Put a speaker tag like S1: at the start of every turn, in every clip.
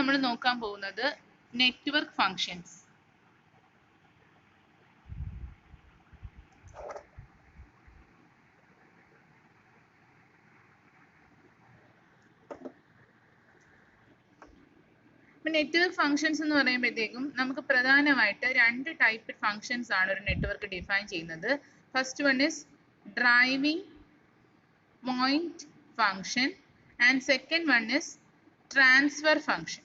S1: നമ്മൾ നോക്കാൻ പോകുന്നത് നെറ്റ്വർക്ക് ഫങ്ഷൻസ്. നെറ്റ്വർക്ക് ഫങ്ഷൻസ് എന്ന് പറയുമ്പോഴത്തേക്കും നമുക്ക് പ്രധാനമായിട്ട് രണ്ട് ടൈപ്പ് ഫങ്ഷൻസ് ആണ് ഒരു നെറ്റ്വർക്ക് ഡിഫൈൻ ചെയ്യുന്നത്. First one is driving point function and second one is transfer function.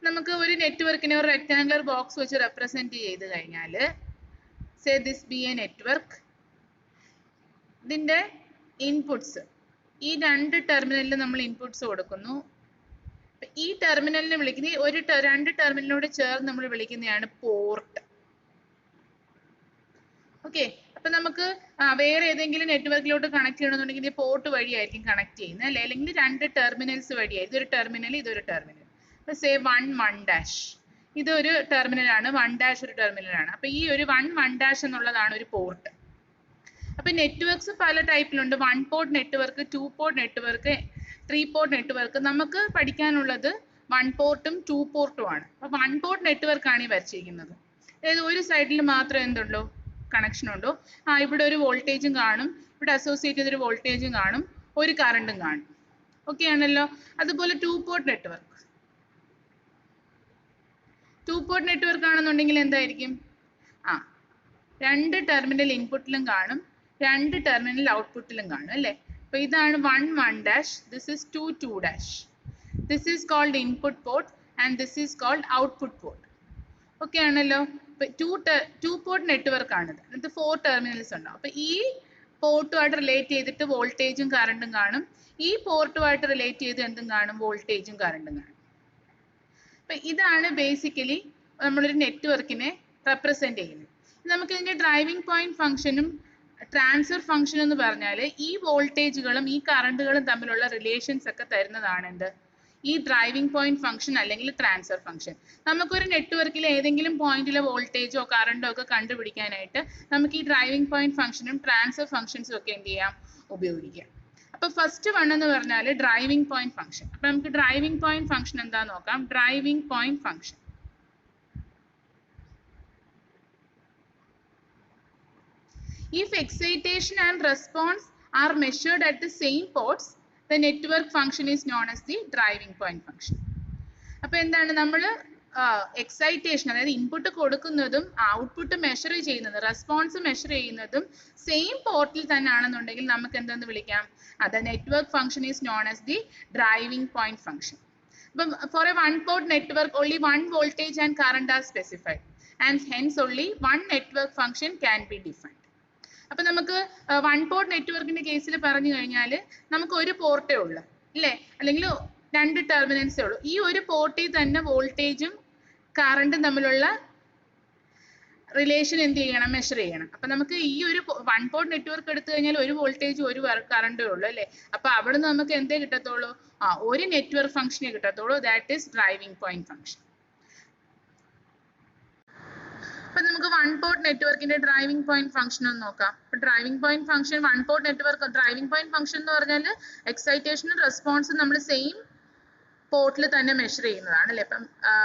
S1: നമുക്ക് ഒരു നെറ്റ്വർക്കിനെ ഒരു റെക്ടാങ്കുലർ ബോക്സ് വെച്ച് റെപ്രസെന്റ് ചെയ്ത് കഴിഞ്ഞാൽ say this B A network, ഇതിന്റെ ഇൻപുട്സ് ഈ രണ്ട് ടെർമിനലിൽ നമ്മൾ ഇൻപുട്സ് കൊടുക്കുന്നു. ഈ ടെർമിനലിനെ വിളിക്കുന്ന രണ്ട് ടെർമിനലിനോട് ചേർന്ന് നമ്മൾ വിളിക്കുന്നതാണ് പോർട്ട്. ഓക്കെ, അപ്പൊ നമുക്ക് വേറെ ഏതെങ്കിലും നെറ്റ്വർക്കിലോട്ട് കണക്ട് ചെയ്യണമെന്നുണ്ടെങ്കിൽ ഇത് പോർട്ട് വഴിയായിരിക്കും കണക്ട് ചെയ്യുന്നത് അല്ലെ, അല്ലെങ്കിൽ രണ്ട് ടെർമിനൽസ് വഴിയായിരിക്കും. ഇതൊരു ടെർമിനൽ, ഇതൊരു ടെർമിനൽ. സേ 1 1 ഇതൊരു ടെർമിനലാണ്, 1 ഒരു ടെർമിനലാണ്. അപ്പൊ ഈ ഒരു 1 1 എന്നുള്ളതാണ് ഒരു പോർട്ട്. അപ്പൊ നെറ്റ്വർക്ക്സ് പല ടൈപ്പിലുണ്ട്. 1 port network, 2 port network, 3 port network. നമുക്ക് പഠിക്കാനുള്ളത് 1 പോർട്ടും 2 പോർട്ടും ആണ്. അപ്പൊ 1 പോർട്ട് നെറ്റ്വർക്ക് ആണ് ഈ വരച്ചിരിക്കുന്നത്. അതായത് ഒരു സൈഡിൽ മാത്രം എന്തുള്ളൂ, കണക്ഷൻ ഉണ്ടോ, ഇവിടെ ഒരു വോൾട്ടേജും കാണും, ഇവിടെ അസോസിയേറ്റ് ചെയ്തൊരു വോൾട്ടേജും കാണും, ഒരു കറണ്ടും കാണും. ഓക്കെ ആണല്ലോ. അതുപോലെ 2 പോർട്ട് നെറ്റ്വർക്ക്. 2 പോർട്ട് നെറ്റ്വർക്ക് ആണെന്നുണ്ടെങ്കിൽ എന്തായിരിക്കും, രണ്ട് ടെർമിനൽ ഇൻപുട്ടിലും കാണും, രണ്ട് ടെർമിനൽ ഔട്ട്പുട്ടിലും കാണും അല്ലേ. അപ്പൊ ഇതാണ് 1 1 this is 2 2 this is called input port and this is called output port. Okay ആണല്ലോ. ഇപ്പൊ 2 പോർട്ട് നെറ്റ്വർക്ക് ആണിത്. എന്നിട്ട് 4 ടെർമിനൽസ് ഉണ്ടാവും. അപ്പൊ ഈ പോർട്ടുമായിട്ട് റിലേറ്റ് ചെയ്തിട്ട് വോൾട്ടേജും കറണ്ടും കാണും, ഈ പോർട്ടുമായിട്ട് റിലേറ്റ് ചെയ്ത് എന്തും കാണും, വോൾട്ടേജും കറണ്ടും കാണും. അപ്പൊ ഇതാണ് ബേസിക്കലി നമ്മളൊരു നെറ്റ്വർക്കിനെ റെപ്രസെന്റ് ചെയ്യുന്നത്. നമുക്ക് ഇതിന്റെ ഡ്രൈവിംഗ് പോയിന്റ് ഫംഗ്ഷനും ട്രാൻസ്ഫർ ഫംഗ്ഷൻ എന്ന് പറഞ്ഞാൽ ഈ വോൾട്ടേജുകളും ഈ കറണ്ടുകളും തമ്മിലുള്ള റിലേഷൻസ് ഒക്കെ തരുന്നതാണ് എന്ത്, ഈ ഡ്രൈവിംഗ് പോയിന്റ് ഫംഗ്ഷൻ അല്ലെങ്കിൽ ട്രാൻസ്ഫർ ഫംഗ്ഷൻ. നമുക്കൊരു നെറ്റ്വർക്കിൽ ഏതെങ്കിലും പോയിന്റിലെ വോൾട്ടേജോ കറണ്ടോ ഒക്കെ കണ്ടുപിടിക്കാനായിട്ട് നമുക്ക് ഈ ഡ്രൈവിംഗ് പോയിന്റ് ഫംഗ്ഷനും ട്രാൻസ്ഫർ ഫംഗ്ഷൻസും ഒക്കെ എന്ത് ചെയ്യാം, ഉപയോഗിക്കാം. അപ്പൊ ഫസ്റ്റ് വൺ എന്ന് പറഞ്ഞാൽ ഡ്രൈവിംഗ് പോയിന്റ് ഫംഗ്ഷൻ. അപ്പൊ നമുക്ക് ഡ്രൈവിംഗ് പോയിന്റ് ഫംഗ്ഷൻ എന്താന്ന് നോക്കാം. Driving point function, if excitation and response are measured at the same ports, the network function is known as the driving point function. അപ്പൊ എന്താണ്, നമ്മൾ excitation അതായത് ഇൻപുട്ട് കൊടുക്കുന്നതും output measure ചെയ്യുന്നതും റെസ്പോൺസ് മെഷർ ചെയ്യുന്നതും same പോർട്ടിൽ തന്നെ ആണെന്നുണ്ടെങ്കിൽ നമുക്ക് എന്തെന്ന് വിളിക്കാം, അത് network function is known as the driving point function. അപ്പം for a 1 port network only 1 voltage and current are specified and hence only one network function can be defined. അപ്പൊ നമുക്ക് 1 പോർട്ട് നെറ്റ്വർക്കിന്റെ കേസിൽ പറഞ്ഞു കഴിഞ്ഞാൽ നമുക്ക് ഒരു പോർട്ടേ ഉള്ളൂ അല്ലേ, അല്ലെങ്കിൽ രണ്ട് ടെർമിനൽസേ ഉള്ളൂ. ഈ ഒരു പോർട്ടിൽ തന്നെ വോൾട്ടേജും കറണ്ടും തമ്മിലുള്ള റിലേഷൻ എന്ത് ചെയ്യണം, മെഷർ ചെയ്യണം. അപ്പൊ നമുക്ക് ഈ ഒരു 1 പോർട്ട് നെറ്റ്വർക്ക് എടുത്തു കഴിഞ്ഞാൽ ഒരു വോൾട്ടേജും ഒരു കറണ്ടേ ഉള്ളൂ അല്ലേ. അപ്പൊ അവിടെ നിന്ന് നമുക്ക് എന്തേ കിട്ടത്തുള്ളൂ, ഒരു നെറ്റ്വർക്ക് ഫംഗ്ഷനെ കിട്ടത്തുള്ളൂ, that is driving point function. അപ്പൊ നമുക്ക് 1 പോർട്ട് നെറ്റ്വർക്കിന്റെ ഡ്രൈവിംഗ് പോയിന്റ് ഫംഗ്ഷൻ ഒന്ന് നോക്കാം. Driving point function 1 port network driving point function എന്ന് പറഞ്ഞാൽ എക്സൈറ്റേഷനും റെസ്പോൺസും നമ്മൾ സെയിം പോർട്ടിൽ തന്നെ മെഷർ ചെയ്യുന്നതാണ് അല്ലേ.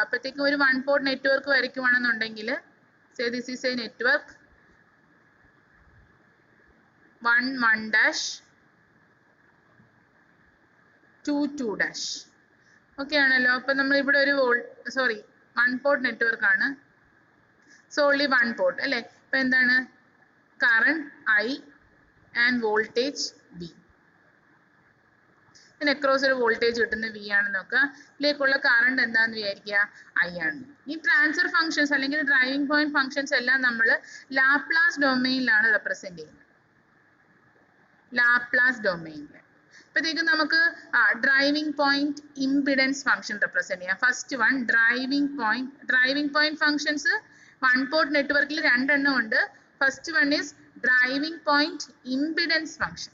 S1: അപ്പോഴത്തേക്കും ഒരു 1 പോർട്ട് നെറ്റ്വർക്ക് വരയ്ക്കുവാണെന്നുണ്ടെങ്കിൽ say this is a network 1 1 2 2 okay ആണല്ലോ. അപ്പൊ നമ്മൾ ഇവിടെ ഒരു 1 പോർട്ട് നെറ്റ്വർക്ക് ആണ്, സോ ഓൺലി 1 പോർട്ട് അല്ലേ. അപ്പൊ എന്താണ്, current I and voltage V. ഇതിന് അക്രോസ് ഒരു വോൾട്ടേജ് കിട്ടുന്ന V ആണെന്ന് നോക്കുക. ഇതിലേക്കുള്ള കറണ്ട് എന്താണെന്ന് വിചാരിക്കുക, I ആണ്. ഈ ട്രാൻസ്ഫർ ഫംഗ്ഷൻസ് അല്ലെങ്കിൽ ഡ്രൈവിംഗ് പോയിന്റ് ഫംഗ്ഷൻസ് എല്ലാം നമ്മൾ ലാപ്ലാസ് ഡൊമെയിനിലാണ് റെപ്രസെന്റ് ചെയ്യുന്നത്, ലാപ്ലാസ് ഡൊമെയിനിൽ. അപ്പോഴത്തേക്കും നമുക്ക് driving point impedance function represent ചെയ്യാം. First one driving point functions 1 port നെറ്റ്വർക്കിൽ രണ്ടെണ്ണം ഉണ്ട്. First one is driving point impedance function.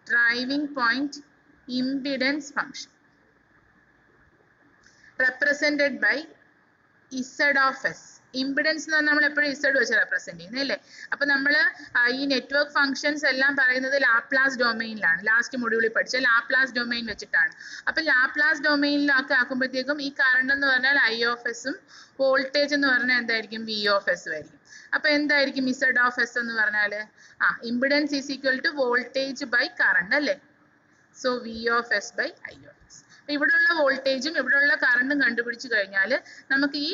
S1: Driving point impedance function represented by Z of S. Impedance എന്ന് പറഞ്ഞാൽ നമ്മൾ എപ്പോഴും ഇസഡ് വെച്ച് റെപ്രസെന്റ് ചെയ്യുന്നത് അല്ലേ. അപ്പൊ നമ്മൾ ഈ നെറ്റ്വർക്ക് ഫംഗ്ഷൻസ് എല്ലാം പറയുന്നത് ലാപ്ലാസ് ഡൊമൈനിലാണ്. ലാസ്റ്റ് മൊഡ്യൂളിൽ പഠിച്ച ലാപ്ലാസ് ഡൊമൈൻ വെച്ചിട്ടാണ്. അപ്പൊ ലാപ്ലാസ് ഡൊമൈനിലൊക്കെ ആക്കുമ്പോഴത്തേക്കും ഈ കറണ്ട് എന്ന് പറഞ്ഞാൽ ഐ ഓഫ് എസും വോൾട്ടേജ് എന്ന് പറഞ്ഞാൽ എന്തായിരിക്കും വി ഓഫ് എസും ആയിരിക്കും. അപ്പൊ എന്തായിരിക്കും ഇസഡ് ഓഫ് എസ് എന്ന് പറഞ്ഞാല് impedance is equal to voltage by current അല്ലേ. So V of S by I of S. ഇവിടെയുള്ള വോൾട്ടേജും ഇവിടെയുള്ള കറണ്ടും കണ്ടുപിടിച്ചു കഴിഞ്ഞാൽ നമുക്ക് ഈ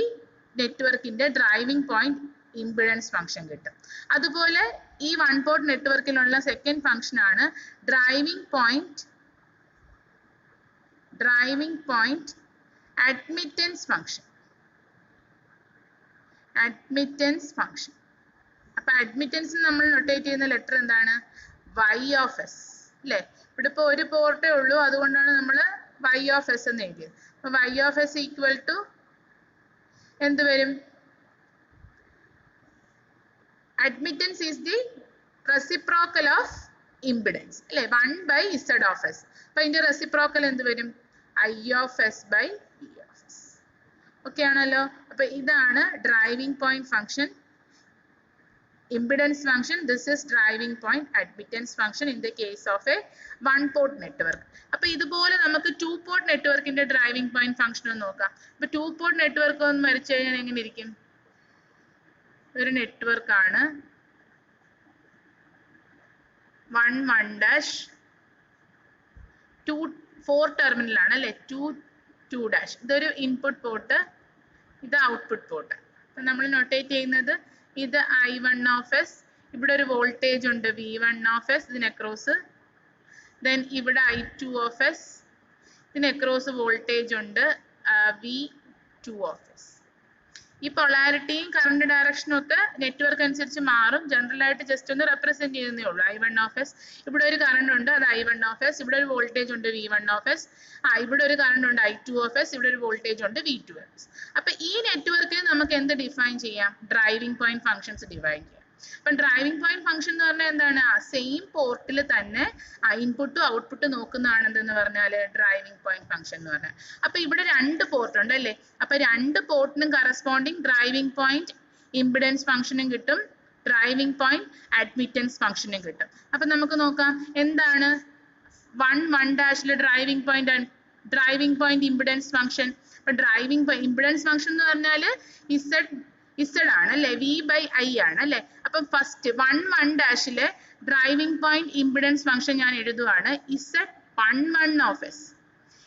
S1: നെറ്റ്വർക്കിന്റെ ഡ്രൈവിംഗ് പോയിന്റ് ഇംപിഡൻസ് ഫംഗ്ഷൻ കിട്ടും. അതുപോലെ ഈ വൺ പോർട്ട് നെറ്റ്വർക്കിലുള്ള സെക്കൻഡ് ഫംഗ്ഷൻ ആണ് ഡ്രൈവിംഗ് പോയിന്റ് അഡ്മിറ്റൻസ് ഫംഗ്ഷൻ. അപ്പൊ അഡ്മിറ്റൻസ് നമ്മൾ നൊട്ടേറ്റ് ചെയ്യുന്ന ലെറ്റർ എന്താണ്? വൈ ഓഫ് എസ് അല്ലേ. ഇവിടെ ഇപ്പൊ ഒരു പോർട്ടേ ഉള്ളൂ, അതുകൊണ്ടാണ് നമ്മൾ വൈ ഓഫ് എസ് എന്ന് എഴുതിയത്. അപ്പൊ Y of S equal to എന്ത് വരും? Admittance is the reciprocal of impedance അല്ലേ, 1/z ഓഫ് എസ്. അപ്പൊ ഇതിന്റെ റെസിപ്രോക്കൽ എന്ത് വരും? I of S by V of S. Okay ആണല്ലോ. അപ്പൊ ഇതാണ് driving point function, impedance function. This is driving point admittance function in the case of a one port network. അപ്പോൾ ഇതുപോലെ നമുക്ക് ടു പോർട്ട് നെറ്റ്വർക്കിന്റെ ഡ്രൈവിംഗ് പോയിന്റ് ഫംഗ്ഷൻ ഒന്ന് നോക്കാം. ഇപ്പൊ ടു പോർട്ട് നെറ്റ്വർക്ക് ഒന്ന് വരച്ചു കഴിഞ്ഞാൽ എങ്ങനെ ഇരിക്കും? ഒരു നെറ്റ്വർക്ക് ആണ് 1 1 ഡാഷ് 2 4 ടെർമിനൽ ആണ് അല്ലെ, 2 2 ഡാഷ്. ഇതൊരു ഇൻപുട്ട് പോർട്ട്, ഇത് ഔട്ട്പുട്ട് പോർട്ട്. അപ്പൊ നമ്മൾ നൊട്ടേറ്റ് ചെയ്യുന്നത് ഇത് I1 ഓഫ് എസ്, ഇവിടെ ഒരു വോൾട്ടേജ് ഉണ്ട് V1 ഓഫ് എസ് ഇതിന് അക്രോസ്, ദെൻ ഇവിടെ I2 ഓഫ് എസ് ഇതിന് അക്രോസ് വോൾട്ടേജ് ഉണ്ട് V2 ഓഫ് എസ്. ഈ പൊളാരിറ്റിയും കറണ്ട് ഡയറക്ഷനും ഒക്കെ നെറ്റ്വർക്ക് അനുസരിച്ച് മാറും. ജനറൽ ആയിട്ട് ജസ്റ്റ് ഒന്ന് റെപ്രസെന്റ് ചെയ്യുന്നേ ഉള്ളൂ. I1 ഓഫ് എസ്, ഇവിടെ ഒരു കറണ്ട് ഉണ്ട് അത് I1 ഓഫ് എസ്, ഇവിടെ ഒരു വോൾട്ടേജ് ഉണ്ട് V1 ഓഫ് എസ്, ഇവിടെ ഒരു കറണ്ട് ഉണ്ട് I2 ഓഫ് എസ്, ഇവിടെ ഒരു വോൾട്ടേജ് ഉണ്ട് V2 ഓഫ് എസ്. അപ്പൊ ഈ നെറ്റ്വർക്കിൽ നമുക്ക് എന്ത് ഡിഫൈൻ ചെയ്യാം? ഡ്രൈവിംഗ് പോയിന്റ് ഫംഗ്ഷൻസ് ഡിഫൈൻ ചെയ്യാം. അപ്പൊ ഡ്രൈവിംഗ് പോയിന്റ് ഫംഗ്ഷൻ എന്ന് പറഞ്ഞാൽ എന്താണ്? സെയിം പോർട്ടിൽ തന്നെ ഇൻപുട്ടും ഔട്ട്പുട്ടും നോക്കുന്നതാണ് എന്തെന്ന് പറഞ്ഞാല് ഡ്രൈവിംഗ് പോയിന്റ് ഫംഗ്ഷൻ എന്ന് പറഞ്ഞാൽ. അപ്പൊ ഇവിടെ രണ്ട് പോർട്ട് ഉണ്ട് അല്ലേ. അപ്പൊ രണ്ട് പോർട്ടിനും കറസ്പോണ്ടിങ് ഡ്രൈവിംഗ് പോയിന്റ് ഇംപിഡൻസ് ഫംഗ്ഷനും കിട്ടും, ഡ്രൈവിംഗ് പോയിന്റ് അഡ്മിറ്റൻസ് ഫംഗ്ഷനും കിട്ടും. അപ്പൊ നമുക്ക് നോക്കാം എന്താണ് 1 1 ഡാഷിലെ ഡ്രൈവിംഗ് പോയിന്റ് ഇംപിഡൻസ് ഫംഗ്ഷൻ. അപ്പൊ ഡ്രൈവിംഗ് ഇംപിഡൻസ് ഫംഗ്ഷൻ എന്ന് പറഞ്ഞാല് ഇസഡ് ആണ് അല്ലെ, V ബൈ I ആണ് അല്ലെ. അപ്പൊ ഫസ്റ്റ് 1 1 ഡാഷിലെ ഡ്രൈവിംഗ് പോയിന്റ് ഇംപിഡൻസ് ഫംഗ്ഷൻ ഞാൻ എഴുതുവാണ് Z11 ഓഫ് എസ്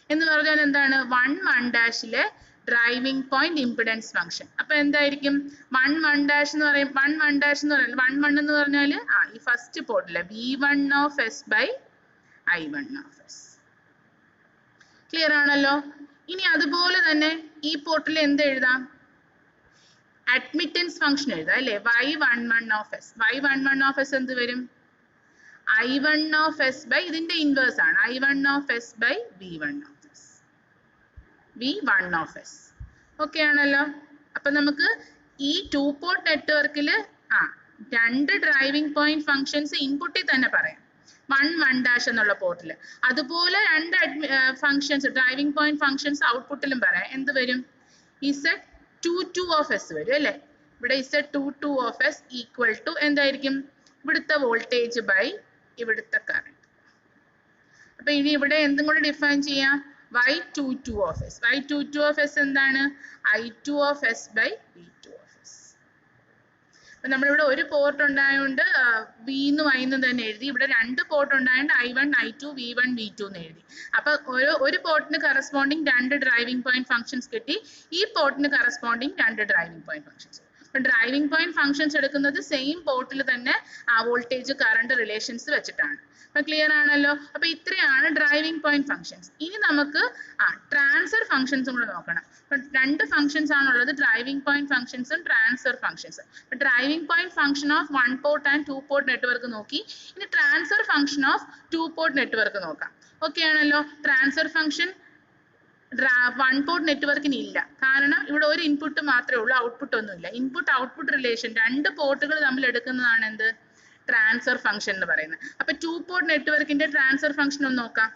S1: എന്ന് പറഞ്ഞാൽ എന്താണ്? 1 1 ഡാഷിലെ ഡ്രൈവിംഗ് പോയിന്റ് ഇംപിഡൻസ് ഫംഗ്ഷൻ. അപ്പൊ എന്തായിരിക്കും 1 1 ഡാഷ് എന്ന് പറയും? 1 1 ഡാഷ് എന്ന് പറഞ്ഞാൽ 1 1 എന്ന് പറഞ്ഞാല് ഈ ഫസ്റ്റ് പോർട്ടിലെ V1 of S by I1 of S. Clear ആണല്ലോ. ഇനി അതുപോലെ തന്നെ ഈ പോർട്ടിൽ എന്ത് എഴുതാം? അഡ്മിറ്റൻസ് ഫംഗ്ഷൻ എഴുതാം അല്ലെ, Y11 of S. Y11 of S എന്ത് വരും? I1 ഓഫ് എസ് ബൈ ഇതിന്റെ ഇൻവേഴ്സ് ആണ് I1 of S by V1 of S, V1 of S. Okay ആണല്ലോ. അപ്പൊ നമുക്ക് ഈ ടു പോർട്ട് നെറ്റ്വർക്കിൽ രണ്ട് ഡ്രൈവിംഗ് പോയിന്റ് ഫംഗ്ഷൻസ് ഇൻപുട്ടിൽ തന്നെ പറയാം, 1 1 ഡാഷ് എന്നുള്ള പോർട്ടിൽ. അതുപോലെ രണ്ട് ഫംഗ്ഷൻസ് ഡ്രൈവിംഗ് പോയിന്റ് ഫംഗ്ഷൻസ് ഔട്ട്പുട്ടിലും പറയാം. എന്ത് വരും? Z22 ഓഫ് എസ് വരും അല്ലെ. ഇവിടെ Z22 of S equal to എന്തായിരിക്കും? ഇവിടുത്തെ വോൾട്ടേജ് ബൈ ഇവിടുത്തെ കറണ്ട്. അപ്പൊ ഇനി ഇവിടെ എന്തും കൂടെ ഡിഫൈൻ ചെയ്യാം? Y22 of S. Y22 of S എന്താണ്? I2 of S by V2 of S. അപ്പൊ നമ്മളിവിടെ ഒരു പോർട്ട് ഉണ്ടായതുകൊണ്ട് V ന്നും I ന്നും തന്നെ എഴുതി. ഇവിടെ രണ്ട് പോർട്ട് ഉണ്ടായതുകൊണ്ട് I1 I2 V1 V2 എന്ന് എഴുതി. അപ്പൊ ഒരു പോർട്ടിന് കറസ്പോണ്ടിങ് രണ്ട് ഡ്രൈവിംഗ് പോയിന്റ് ഫംഗ്ഷൻസ് കിട്ടി, ഈ പോർട്ടിന് കറസ്പോണ്ടിങ് രണ്ട് ഡ്രൈവിംഗ് പോയിന്റ് ഫംഗ്ഷൻസ്. അപ്പൊ ഡ്രൈവിംഗ് പോയിന്റ് ഫംഗ്ഷൻസ് എടുക്കുന്നത് സെയിം പോർട്ടിൽ തന്നെ വോൾട്ടേജ് കറണ്ട് റിലേഷൻസ് വെച്ചിട്ടാണ്. അപ്പൊ ക്ലിയർ ആണല്ലോ. അപ്പൊ ഇത്രയാണ് ഡ്രൈവിംഗ് പോയിന്റ് ഫംഗ്ഷൻസ്. ഇനി നമുക്ക് ട്രാൻസ്ഫർ ഫംഗ്ഷൻസും കൂടെ നോക്കണം. അപ്പൊ രണ്ട് ഫംഗ്ഷൻസ് ആണുള്ളത്, ഡ്രൈവിംഗ് പോയിന്റ് ഫംഗ്ഷൻസും transfer functions. Driving point function of 1 port and 2 port network നോക്കി. ഇനി transfer function of 2 port network നോക്കാം. ഓക്കെ ആണല്ലോ. ട്രാൻസ്ഫർ ഫംഗ്ഷൻ 1 പോർട്ട് നെറ്റ്വർക്കിന് ഇല്ല, കാരണം ഇവിടെ ഒരു ഇൻപുട്ട് മാത്രമേ ഉള്ളൂ, ഔട്ട്പുട്ട് ഒന്നുമില്ല. ഇൻപുട്ട് ഔട്ട്പുട്ട് റിലേഷൻ രണ്ട് പോർട്ടുകൾ തമ്മിൽ എടുക്കുന്നതാണ് എന്ത്? ട്രാൻസ്ഫർ ഫംഗ്ഷൻ എന്ന് പറയുന്നത്. അപ്പൊ 2 പോർട്ട് നെറ്റ്വർക്കിന്റെ ട്രാൻസ്ഫർ ഫംഗ്ഷൻ ഒന്ന് നോക്കാം.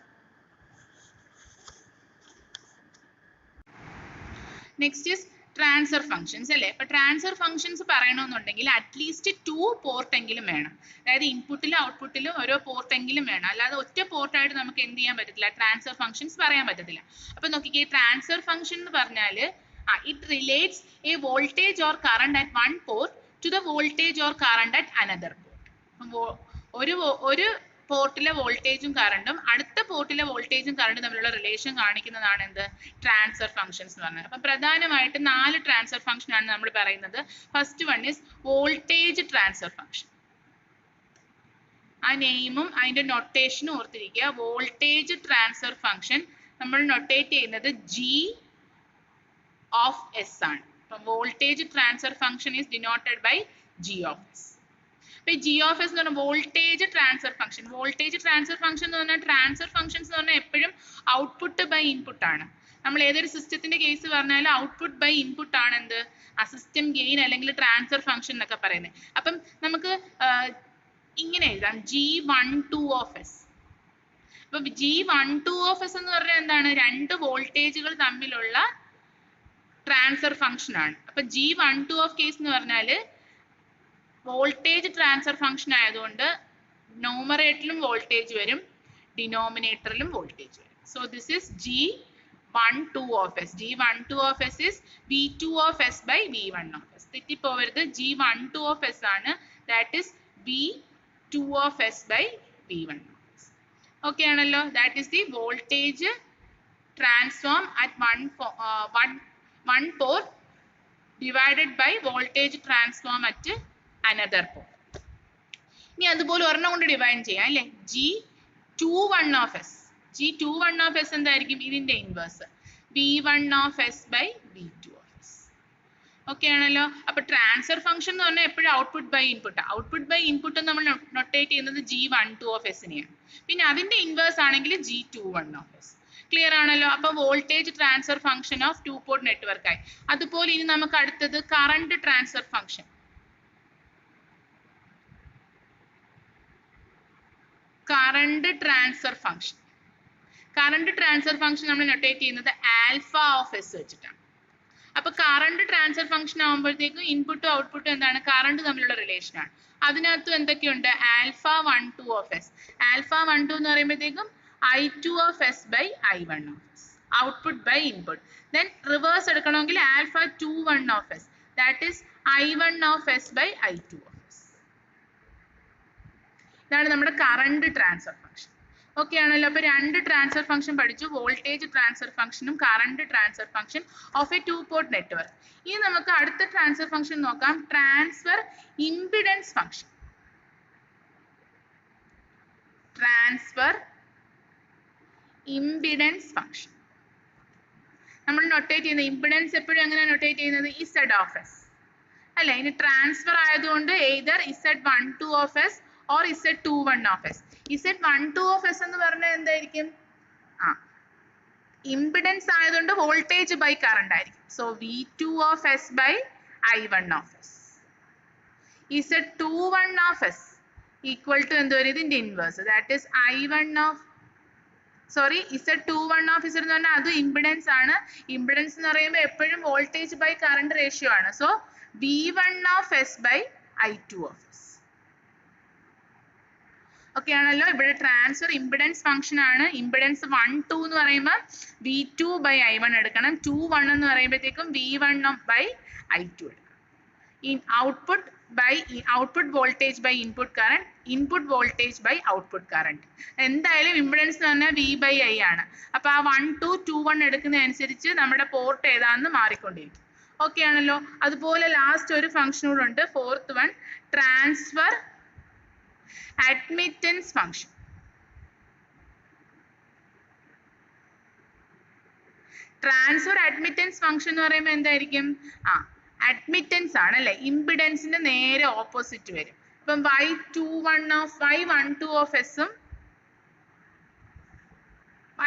S1: നെക്സ്റ്റ് ഈസ് ട്രാൻസ്ഫർ ഫംഗ്ഷൻസ് അല്ലേ. അപ്പൊ ട്രാൻസ്ഫർ ഫംഗ്ഷൻസ് പറയണമെന്നുണ്ടെങ്കിൽ അറ്റ്ലീസ്റ്റ് 2 പോർട്ട് എങ്കിലും വേണം. അതായത് ഇൻപുട്ടിലും ഔട്ട്പുട്ടിലും ഓരോ പോർട്ട് എങ്കിലും വേണം. അല്ലാതെ ഒറ്റ പോർട്ടായിട്ട് നമുക്ക് എന്ത് ചെയ്യാൻ പറ്റത്തില്ല, ട്രാൻസ്ഫർ ഫംഗ്ഷൻസ് പറയാൻ പറ്റത്തില്ല. അപ്പൊ നോക്കിക്കേ, ട്രാൻസ്ഫർ ഫംഗ്ഷൻ എന്ന് പറഞ്ഞാല് it relates a voltage or current at one port to the voltage or current at another port. ഒരു പോർട്ടിലെ വോൾട്ടേജും കറണ്ടും അടുത്ത പോർട്ടിലെ വോൾട്ടേജും കറണ്ടും തമ്മിലുള്ള റിലേഷൻ കാണിക്കുന്നതാണ് എന്ത്, ട്രാൻസ്ഫർ ഫംഗ്ഷൻസ് എന്ന് പറഞ്ഞത്. അപ്പൊ പ്രധാനമായിട്ട് 4 ട്രാൻസ്ഫർ ഫംഗ്ഷൻ ആണ് നമ്മൾ പറയുന്നത്. First one is voltage transfer function. ആ നെയിമും അതിന്റെ നൊട്ടേഷനും ഓർത്തിരിക്കുക. വോൾട്ടേജ് ട്രാൻസ്ഫർ ഫംഗ്ഷൻ നമ്മൾ നൊട്ടേറ്റ് ചെയ്യുന്നത് G of S ആണ്. അപ്പം voltage transfer function is denoted by G of S. അപ്പൊ G of S എന്ന് പറഞ്ഞാൽ voltage transfer function. Voltage transfer function എന്ന് പറഞ്ഞാൽ ട്രാൻസ്ഫർ ഫംഗ്ഷൻസ് എന്ന് പറഞ്ഞാൽ എപ്പോഴും ഔട്ട്പുട്ട് ബൈ ഇൻപുട്ട് ആണ്. നമ്മൾ ഏതൊരു സിസ്റ്റത്തിന്റെ കേസ് പറഞ്ഞാലും ഔട്ട്പുട്ട് ബൈ ഇൻപുട്ട് ആണ് എന്ത്, സിസ്റ്റം ഗെയിൻ അല്ലെങ്കിൽ ട്രാൻസ്ഫർ ഫംഗ്ഷൻ എന്നൊക്കെ പറയുന്നത്. അപ്പം നമുക്ക് ഇങ്ങനെ എഴുതാം G12 of S. അപ്പൊ G12 of S എന്ന് പറഞ്ഞാൽ എന്താണ്, 2 വോൾട്ടേജുകൾ തമ്മിലുള്ള ട്രാൻസ്ഫർ ഫംഗ്ഷൻ ആണ്. അപ്പൊ G12 of കേസ് എന്ന് പറഞ്ഞാല് വോൾട്ടേജ് ട്രാൻസ്ഫർ ഫംഗ്ഷൻ ആയതുകൊണ്ട് ന്യൂമറേറ്ററിലും വോൾട്ടേജ് വരും, ഡിനോമിനേറ്ററിലും വോൾട്ടേജ് വരും. So this is G12 of S. G12 of S is V2 of S by V1 of S. തെറ്റിപ്പോവരുത്, G12 of S ആണ്, that is V2 of S by V1 of S. Okay ആണല്ലോ. That is the voltage transform at one port divided by voltage transform at another port. ഇനി അതുപോലെ ഒരെണ്ണം കൊണ്ട് divide ചെയ്യാം അല്ലേ. G21 of S. G21 of S എന്തായിരിക്കും, ഇതിന്റെ inverse V1 of S by V2 of S. Okay ആണല്ലോ. അപ്പൊ ട്രാൻസ്ഫർ ഫംഗ്ഷൻ എന്ന് പറഞ്ഞാൽ എപ്പോഴും output by input. Output by input നമ്മൾ നൊട്ടേറ്റ് ചെയ്യുന്നത് G12 of S നെയാണ്. പിന്നെ അതിന്റെ ഇൻവേഴ്സ് ആണെങ്കിൽ G21 of S. ക്ലിയർ ആണല്ലോ. അപ്പൊ voltage transfer function of 2 port network ആയി. അതുപോലെ ഇനി നമുക്ക് അടുത്തത് current transfer function. Current transfer function നമ്മൾ നൊട്ടേറ്റ് ചെയ്യുന്നത് ആൽഫ ഓഫ് എസ് വെച്ചിട്ടാണ്. അപ്പൊ കറണ്ട് ട്രാൻസ്ഫർ ഫംഗ്ഷൻ ആകുമ്പോഴത്തേക്കും ഇൻപുട്ടും ഔട്ട്പുട്ടും എന്താണ്, കറണ്ട് തമ്മിലുള്ള റിലേഷൻ ആണ്. അതിനകത്തും എന്തൊക്കെയുണ്ട്, α12 ഓഫ് എസ്. α12 എന്ന് പറയുമ്പോഴത്തേക്കും I2 of S by I1 of S. Output by input. Then reverse എടുക്കണമെങ്കിൽ α21 of S. That is I1 of S by I2 of S. ഇതാണ് നമ്മുടെ കറണ്ട് ട്രാൻസ്ഫർ ഫംഗ്ഷൻ. ഓക്കെ ആണല്ലോ. അപ്പൊ 2 ട്രാൻസ്ഫർ ഫംഗ്ഷൻ പഠിച്ചു, voltage transfer ഫംഗ്ഷനും current transfer function of A 2 port network. ഇനി നമുക്ക് അടുത്ത ട്രാൻസ്ഫർ ഫംഗ്ഷൻ നോക്കാം, transfer impedance function. Transfer impedance function നമ്മൾ നൊട്ടേറ്റ് ചെയ്യുന്നത്, ഇംപിഡൻസ് എപ്പോഴും എങ്ങനെ നൊട്ടേറ്റ് ചെയ്യുന്നത്, Z of S അല്ലെ. ഇനി ട്രാൻസ്ഫർ ആയതുകൊണ്ട് either Z12 of S or Z21 of S. Z12 of S എന്ന് പറഞ്ഞാൽ എന്തായിരിക്കും, ഇംപിഡൻസ് ആയതുകൊണ്ട് വോൾട്ടേജ് ബൈ കറണ്ട് ആയിരിക്കും. So V2 of S by I1 of S. Z21 of S equal to എന്ത് വരും, ഇതിന്റെ inverse, that is Z21 of S എന്ന് പറഞ്ഞാൽ അത് ഇംപിഡൻസ് ആണ്. ഇംപിഡൻസ് എന്ന് പറയുമ്പോൾ എപ്പോഴും വോൾട്ടേജ് ബൈ കറണ്ട് റേഷ്യോ ആണ്. So V1 of S by I2 of S. Okay ആണല്ലോ. ഇവിടെ ട്രാൻസ്ഫർ ഇംപിഡൻസ് ഫംഗ്ഷൻ ആണ്. ഇംപിഡൻസ് 1, 2 എന്ന് പറയുമ്പോൾ V2 by I1 എടുക്കണം. 2, 1 എന്ന് പറയുമ്പോഴത്തേക്കും V1 by I2 എടുക്കണം. Output voltage by input current, input voltage by output current. എന്തായാലും ഇംപിഡൻസ് എന്ന് പറഞ്ഞാൽ V by I ആണ്. അപ്പൊ ആ 1, 2, 2, 1 എടുക്കുന്നതനുസരിച്ച് നമ്മുടെ പോർട്ട് ഏതാണെന്ന് മാറിക്കൊണ്ടിരിക്കും. ഓക്കെ ആണല്ലോ. അതുപോലെ ലാസ്റ്റ് ഒരു ഫംഗ്ഷൻ കൂടെ ഉണ്ട്, 4th one, transfer admittance function. Transfer admittance function എന്ന് പറയുമ്പോൾ എന്തായിരിക്കും, അഡ്മിറ്റൻസ് ആണ് അല്ലെ, ഇംപിഡൻസിന്റെ നേരെ ഓപ്പോസിറ്റ് വരും. ഇപ്പം Y12 of S ഉം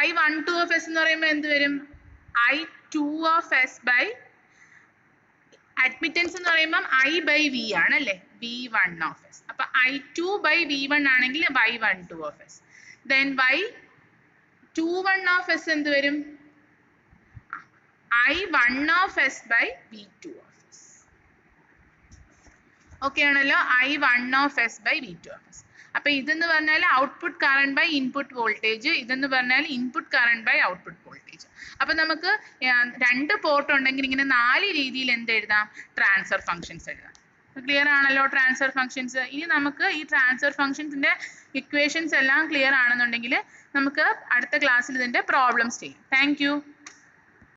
S1: Y12 of S എന്ന് പറയുമ്പോൾ എന്ത് വരും, I2 of S by admittance എന്ന് പറയുമ്പോൾ I by V ആണ് അല്ലെ, V1 of S. അപ്പൊ I2 by V1 ആണെങ്കിൽ Y12 of S. Then Y21 of S എന്ത് വരും, I1 of S by V2 of S. Okay ആണല്ലോ, I1 of S by V2 of S. അപ്പൊ ഇതെന്ന് പറഞ്ഞാൽ output current by input voltage, ഇതെന്ന് പറഞ്ഞാൽ input current by output voltage. അപ്പൊ നമുക്ക് രണ്ട് പോർട്ട് ഉണ്ടെങ്കിൽ ഇങ്ങനെ 4 രീതിയിൽ എന്ത് എഴുതാം, ട്രാൻസ്ഫർ ഫംഗ്ഷൻസ് എഴുതാം. ക്ലിയർ ആണല്ലോ ട്രാൻസ്ഫർ ഫംഗ്ഷൻസ്. ഇനി നമുക്ക് ഈ ട്രാൻസ്ഫർ ഫംഗ്ഷൻസിന്റെ ഇക്വേഷൻസ് എല്ലാം ക്ലിയർ ആണെന്നുണ്ടെങ്കിൽ നമുക്ക് അടുത്ത ക്ലാസ്സിൽ ഇതിന്റെ പ്രോബ്ലംസ് ചെയ്യും. Thank you.